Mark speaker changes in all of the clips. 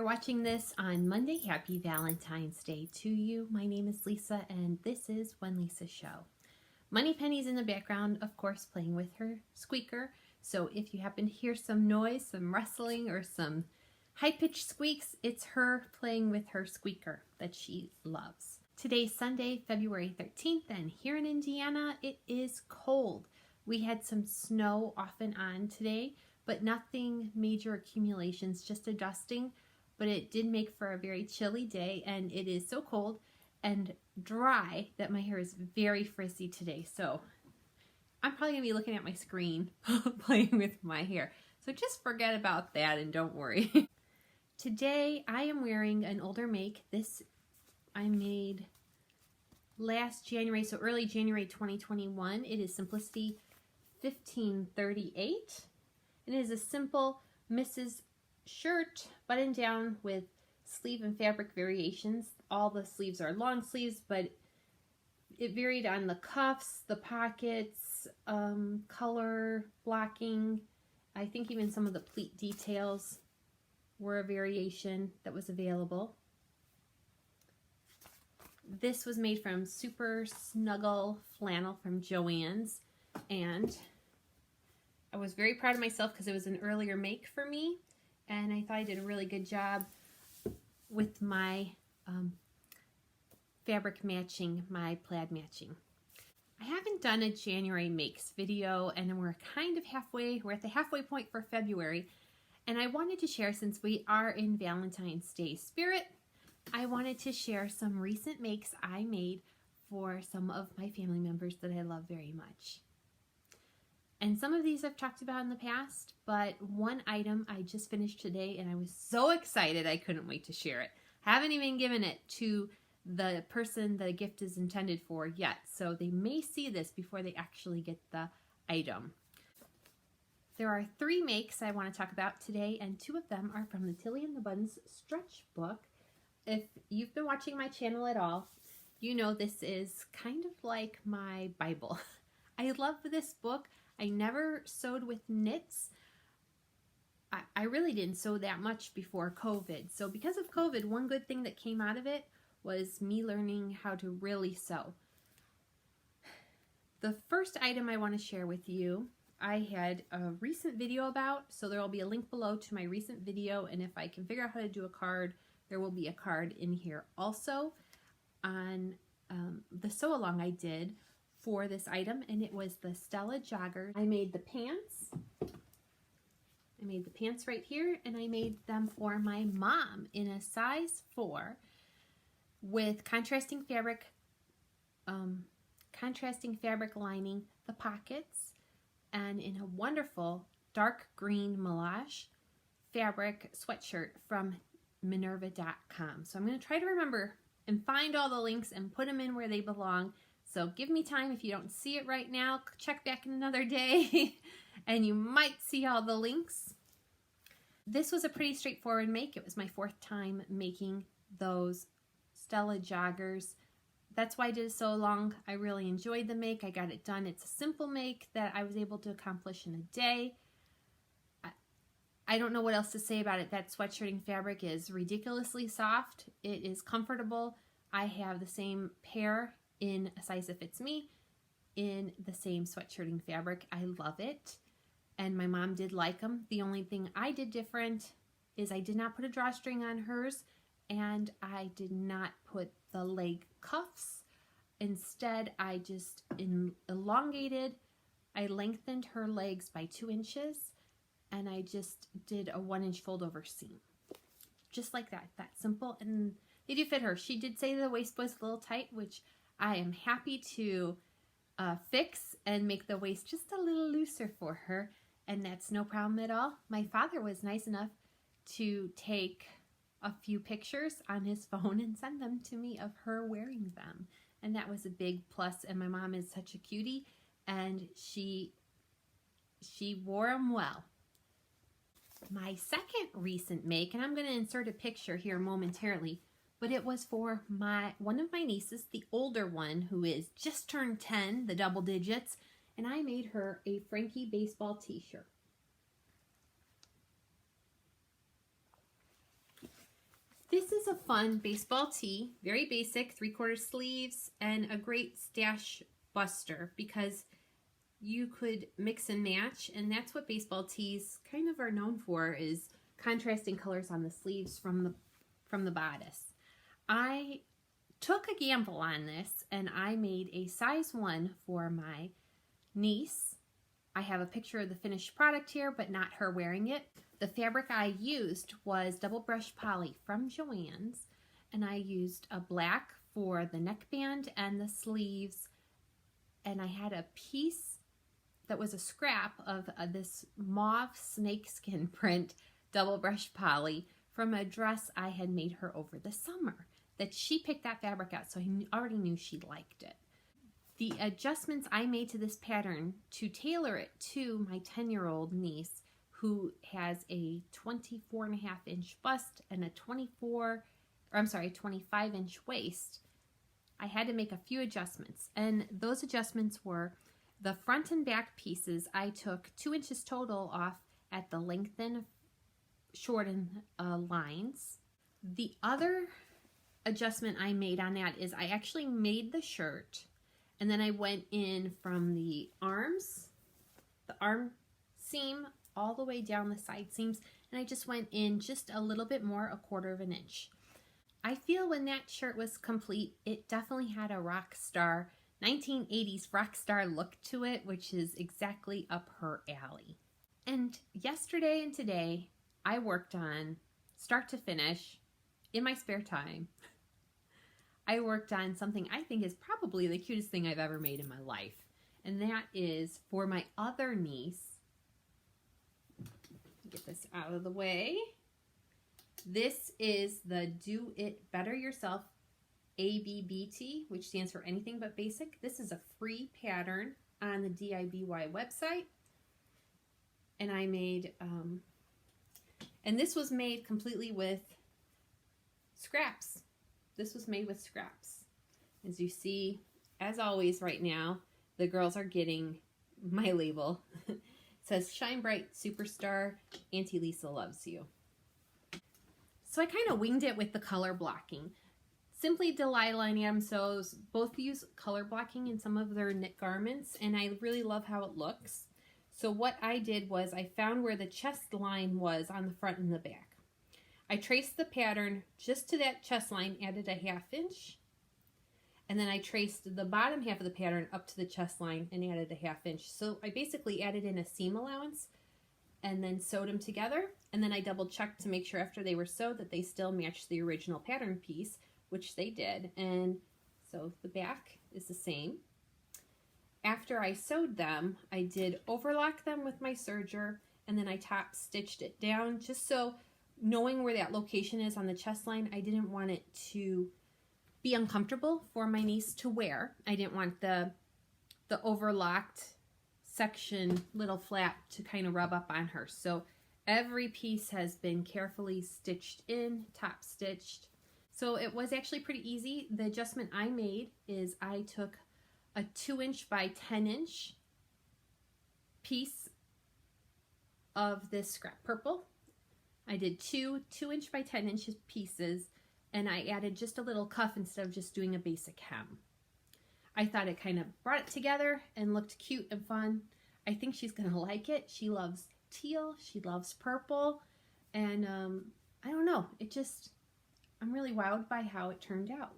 Speaker 1: you're watching this on Monday, happy Valentine's Day to you. My name is Lisa and this is When Lisa Show. Money Penny's in the background, of course, playing with her squeaker. So if you happen to hear some noise, some rustling, or some high-pitched squeaks, it's her playing with her squeaker that she loves. Today's Sunday, February 13th, and here in Indiana, it is cold. We had some snow off and on today, but nothing major accumulations, just a dusting. But it did make for a very chilly day, and it is so cold and dry that my hair is very frizzy today. So I'm probably gonna be looking at my screen playing with my hair. So just forget about that and don't worry. Today I am wearing an older make. This I made last January, so early January 2021. It is Simplicity 1538. It is a simple Mrs. shirt button down with sleeve and fabric variations. All the sleeves are long sleeves, but it varied on the cuffs, the pockets, color, blocking. I think even some of the pleat details were a variation that was available. This was made from Super Snuggle flannel from Joann's, and I was very proud of myself because it was an earlier make for me, and I thought I did a really good job with my fabric matching, my plaid matching. I haven't done a January makes video, and we're kind of halfway, we're at the halfway point for February, and I wanted to share, since we are in Valentine's Day spirit, I wanted to share some recent makes I made for some of my family members that I love very much. And some of these I've talked about in the past, but one item I just finished today and I was so excited I couldn't wait to share it. Haven't even given it to the person the gift is intended for yet, so they may see this before they actually get the item. There are 3 makes I want to talk about today, and 2 of them are from the Tilly and the Buns stretch book. If you've been watching my channel at all, you know this is kind of like my Bible. I love this book. I never sewed with knits. I really didn't sew that much before COVID. So because of COVID, one good thing that came out of it was me learning how to really sew. The first item I want to share with you, I had a recent video about, so there will be a link below to my recent video, and if I can figure out how to do a card, there will be a card in here also on the sew along I did for this item, and it was the Stella jogger. I made the pants. I made the pants right here, and I made them for my mom in a size 4 with contrasting fabric lining the pockets, and in a wonderful dark green melange fabric sweatshirt from Minerva.com. So I'm going to try to remember and find all the links and put them in where they belong. So give me time. If you don't see it right now, check back in another day and you might see all the links. This was a pretty straightforward make. It was my 4th time making those Stella joggers. That's why I did it so long. I really enjoyed the make. I got it done. It's a simple make that I was able to accomplish in a day. I don't know what else to say about it. That sweatshirting fabric is ridiculously soft. It is comfortable. I have the same pair in a size that fits me in the same sweatshirting fabric. I love it, and my mom did like them. The only thing I did different is I did not put a drawstring on hers, and I did not put the leg cuffs. Instead, I just elongated, I lengthened her legs by 2 inches, and I just did a 1-inch fold over seam. Just like that, that simple, and they do fit her. She did say the waist was a little tight, which I am happy to fix and make the waist just a little looser for her, and that's no problem at all. My father was nice enough to take a few pictures on his phone and send them to me of her wearing them, and that was a big plus. And my mom is such a cutie, and she wore them well. My second recent make, and I'm going to insert a picture here momentarily, but it was for one of my nieces, the older one, who is just turned 10, the double digits, and I made her a Frankie baseball t-shirt. This is a fun baseball tee, very basic, 3/4 sleeves, and a great stash buster because you could mix and match, and that's what baseball tees kind of are known for, is contrasting colors on the sleeves from the bodice. I took a gamble on this and I made a size 1 for my niece. I have a picture of the finished product here, but not her wearing it. The fabric I used was double brush poly from Joann's, and I used a black for the neckband and the sleeves, and I had a piece that was a scrap of this mauve snakeskin print double brush poly from a dress I had made her over the summer that she picked that fabric out, so I already knew she liked it. The adjustments I made to this pattern to tailor it to my 10-year-old niece, who has a 24.5-inch bust and a 25-inch waist, I had to make a few adjustments. And those adjustments were the front and back pieces. I took 2 inches total off at the lengthen, shorten lines. The other adjustment I made on that is I actually made the shirt, and then I went in from the arms, the arm seam, all the way down the side seams, and I just went in just a little bit more, 1/4 inch. I feel when that shirt was complete, it definitely had a rock star, 1980s rock star look to it, which is exactly up her alley. And yesterday and today, I worked on, start to finish, in my spare time, I worked on something I think is probably the cutest thing I've ever made in my life. And that is for my other niece. Get this out of the way. This is the Do It Better Yourself ABB tee, which stands for anything but basic. This is a free pattern on the DIBY website. And I made, and this was made completely with scraps. This was made with scraps. As you see, as always right now, the girls are getting my label. It says Shine Bright Superstar, Auntie Lisa Loves You. So I kind of winged it with the color blocking. Simply Delilah and Adam Sews both use color blocking in some of their knit garments, and I really love how it looks. So what I did was I found where the chest line was on the front and the back. I traced the pattern just to that chest line, added a 1/2 inch, and then I traced the bottom half of the pattern up to the chest line and added a 1/2 inch. So I basically added in a seam allowance and then sewed them together, and then I double checked to make sure after they were sewed that they still matched the original pattern piece, which they did. And so the back is the same. After I sewed them, I did overlock them with my serger, and then I top stitched it down, just so knowing where that location is on the chest line, I didn't want it to be uncomfortable for my niece to wear. I didn't want the overlocked section, little flap, to kind of rub up on her. So every piece has been carefully stitched in, top stitched. So it was actually pretty easy. The adjustment I made is I took a 2-inch by 10-inch piece of this scrap purple. I did two 2-inch by 10-inch pieces, and I added just a little cuff instead of just doing a basic hem. I thought it kind of brought it together and looked cute and fun. I think she's gonna like it. She loves teal, she loves purple, and I don't know, I'm really wowed by how it turned out.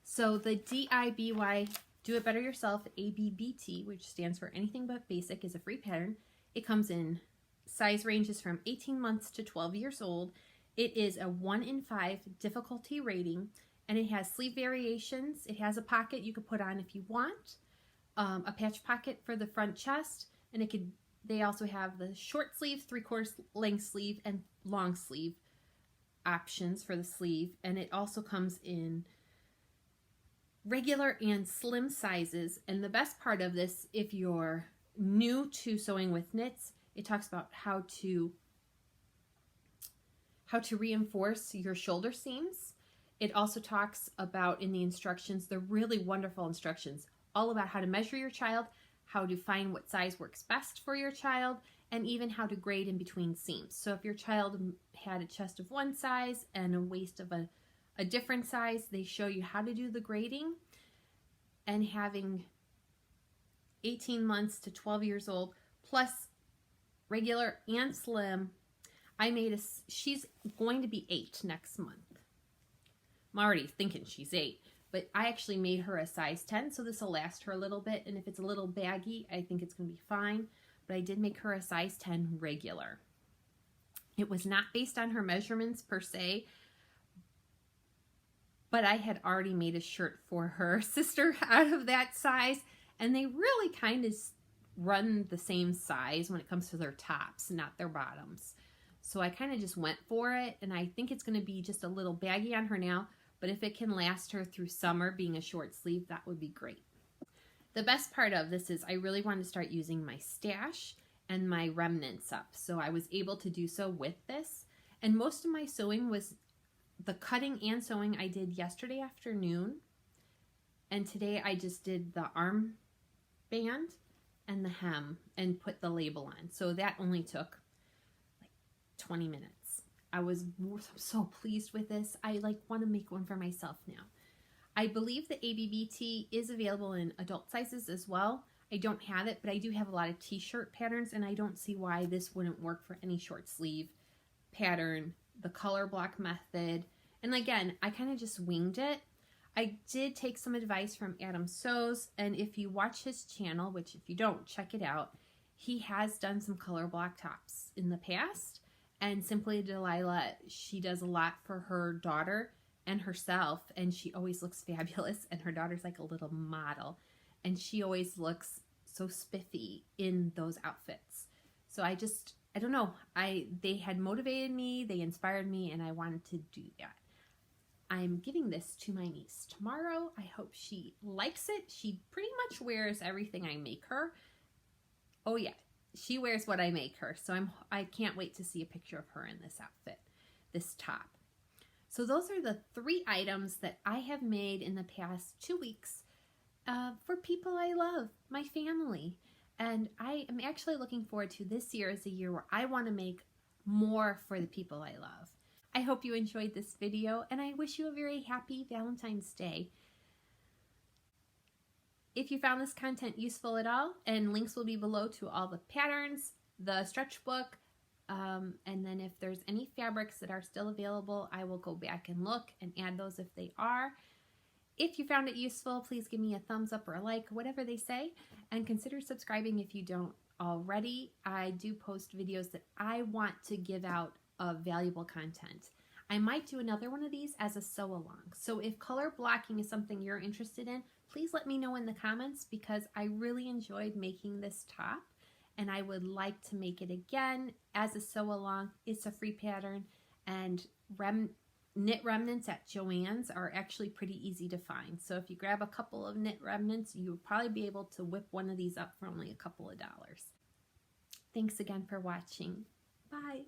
Speaker 1: So the DIBY, Do It Better Yourself ABB tee, which stands for Anything But Basic, is a free pattern. It comes in size ranges from 18 months to 12 years old. It is a 1 in 5 difficulty rating, and it has sleeve variations. It has a pocket you could put on if you want, a patch pocket for the front chest, and they also have the short sleeve, 3/4 length sleeve, and long sleeve options for the sleeve. And it also comes in regular and slim sizes. And the best part of this, if you're new to sewing with knits, it talks about how to reinforce your shoulder seams. It also talks about, in the instructions, the really wonderful instructions, all about how to measure your child, how to find what size works best for your child, and even how to grade in between seams. So if your child had a chest of one size and a waist of a different size, they show you how to do the grading. And having 18 months to 12 years old, plus regular and slim, she's going to be 8 next month. I'm already thinking she's 8, but I actually made her a size 10, so this will last her a little bit, and if it's a little baggy, I think it's going to be fine, but I did make her a size 10 regular. It was not based on her measurements per se, but I had already made a shirt for her sister out of that size, and they really kind of run the same size when it comes to their tops, not their bottoms. So I kind of just went for it, and I think it's going to be just a little baggy on her now, but if it can last her through summer being a short sleeve, that would be great. The best part of this is I really wanted to start using my stash and my remnants up, so I was able to do so with this. And most of my sewing was the cutting and sewing I did yesterday afternoon, and today I just did the arm band and the hem and put the label on. So that only took like 20 minutes. I was so pleased with this. I want to make one for myself now. I believe the ABB tee is available in adult sizes as well. I don't have it, but I do have a lot of t-shirt patterns, and I don't see why this wouldn't work for any short sleeve pattern, the color block method. And again, I kind of just winged it. I did take some advice from Adam Sews, and if you watch his channel, which if you don't, check it out, he has done some color block tops in the past. And Simply Delilah, she does a lot for her daughter and herself, and she always looks fabulous, and her daughter's like a little model, and she always looks so spiffy in those outfits. So I don't know, they had motivated me, they inspired me, and I wanted to do that. I'm giving this to my niece tomorrow. I hope she likes it. She pretty much wears everything I make her. Oh yeah, she wears what I make her. So I can't wait to see a picture of her in this outfit, this top. So those are the 3 items that I have made in the past 2 weeks for people I love, my family. And I am actually looking forward to this year as a year where I want to make more for the people I love. I hope you enjoyed this video, and I wish you a very happy Valentine's Day. If you found this content useful at all, and links will be below to all the patterns, the stretch book, and then if there's any fabrics that are still available, I will go back and look and add those if they are. If you found it useful, please give me a thumbs up or a like, whatever they say, and consider subscribing if you don't already. I do post videos that I want to give out of valuable content. I might do another one of these as a sew along. So if color blocking is something you're interested in, please let me know in the comments, because I really enjoyed making this top and I would like to make it again as a sew along. It's a free pattern, and knit remnants at Joann's are actually pretty easy to find. So if you grab a couple of knit remnants, you'll probably be able to whip one of these up for only a couple of dollars. Thanks again for watching. Bye.